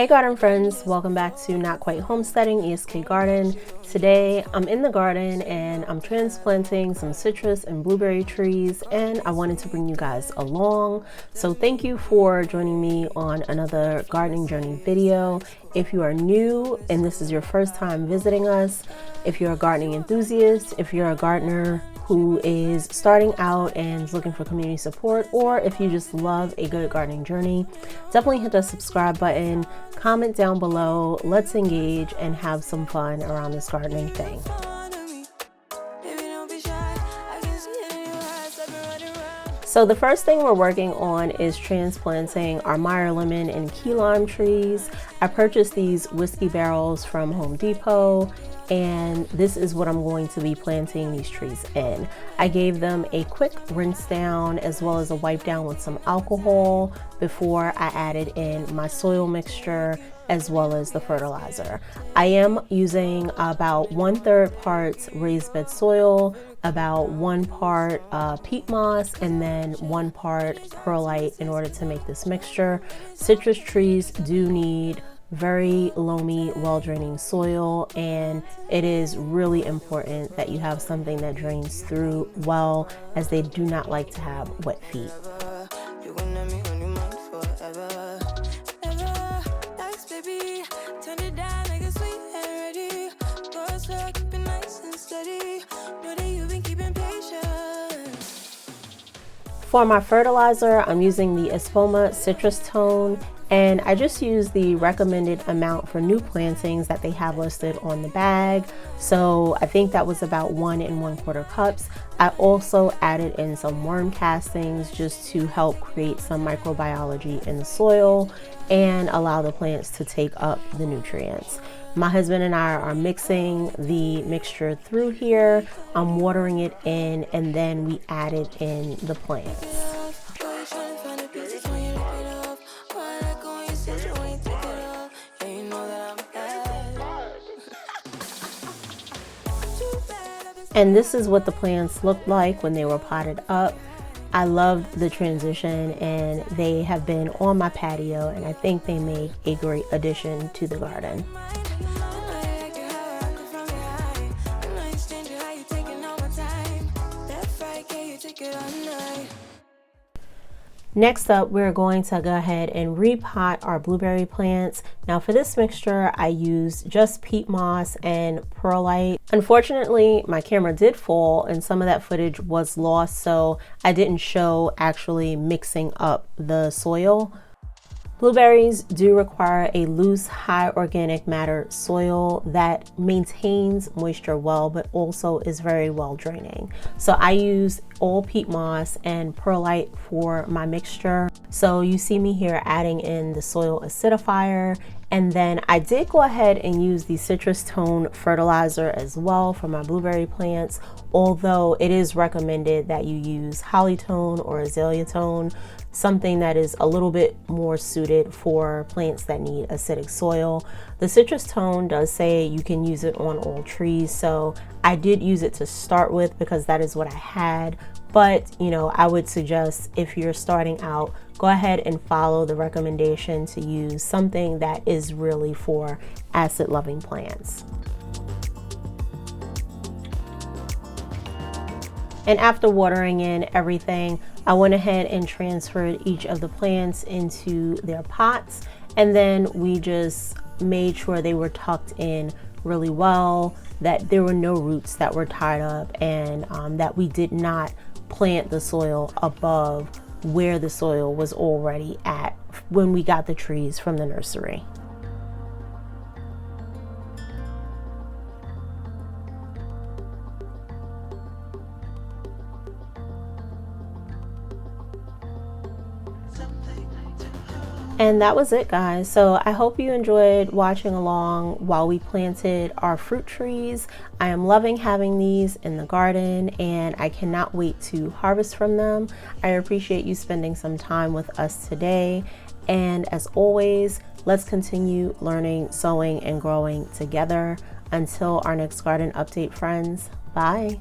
Hey garden friends, welcome back to Not Quite Homesteading ESK Garden. Today I'm in the garden and I'm transplanting some citrus and blueberry trees, and I wanted to bring you guys along. So thank you for joining me on another gardening journey video. If you are new and this is your first time visiting us, if you're a gardening enthusiast, if you're a gardener who is starting out and is looking for community support, or if you just love a good gardening journey, definitely hit the subscribe button, comment down below, let's engage and have some fun around this gardening thing. So the first thing we're working on is transplanting our Meyer lemon and key lime trees. I purchased these whiskey barrels from Home Depot, and this is what I'm going to be planting these trees in. I gave them a quick rinse down as well as a wipe down with some alcohol before I added in my soil mixture as well as the fertilizer. I am using about 1/3 parts raised bed soil, about 1 part peat moss, and then 1 part perlite in order to make this mixture. Citrus trees do need very loamy, well-draining soil, and it is really important that you have something that drains through well, as they do not like to have wet feet. For my fertilizer, I'm using the Espoma Citrus Tone, and I just use the recommended amount for new plantings that they have listed on the bag. So I think that was about 1 1/4 cups. I also added in some worm castings just to help create some microbiology in the soil and allow the plants to take up the nutrients. My husband and I are mixing the mixture through here. I'm watering it in, and then we added in the plants. And this is what the plants looked like when they were potted up. I loved the transition, and they have been on my patio, and I think they make a great addition to the garden. Next up, we're going to go ahead and repot our blueberry plants. Now for this mixture, I used just peat moss and perlite. Unfortunately, my camera did fall and some of that footage was lost, so I didn't show actually mixing up the soil. Blueberries do require a loose, high organic matter soil that maintains moisture well, but also is very well draining. So I use all peat moss and perlite for my mixture. So you see me here adding in the soil acidifier, and then I did go ahead and use the citrus tone fertilizer as well for my blueberry plants, although it is recommended that you use holly tone or azalea tone, something that is a little bit more suited for plants that need acidic soil. The citrus tone does say you can use it on all trees, so I did use it to start with because that is what I had. But you know, I would suggest if you're starting out, go ahead and follow the recommendation to use something that is really for acid loving plants. And after watering in everything, I went ahead and transferred each of the plants into their pots, and then we just made sure they were tucked in really well, that there were no roots that were tied up, and that we did not plant the soil above where the soil was already at when we got the trees from the nursery. And that was it, guys. So I hope you enjoyed watching along while we planted our fruit trees. I am loving having these in the garden, and I cannot wait to harvest from them. I appreciate you spending some time with us today. And as always, let's continue learning, sowing, and growing together. Until our next garden update, friends. Bye.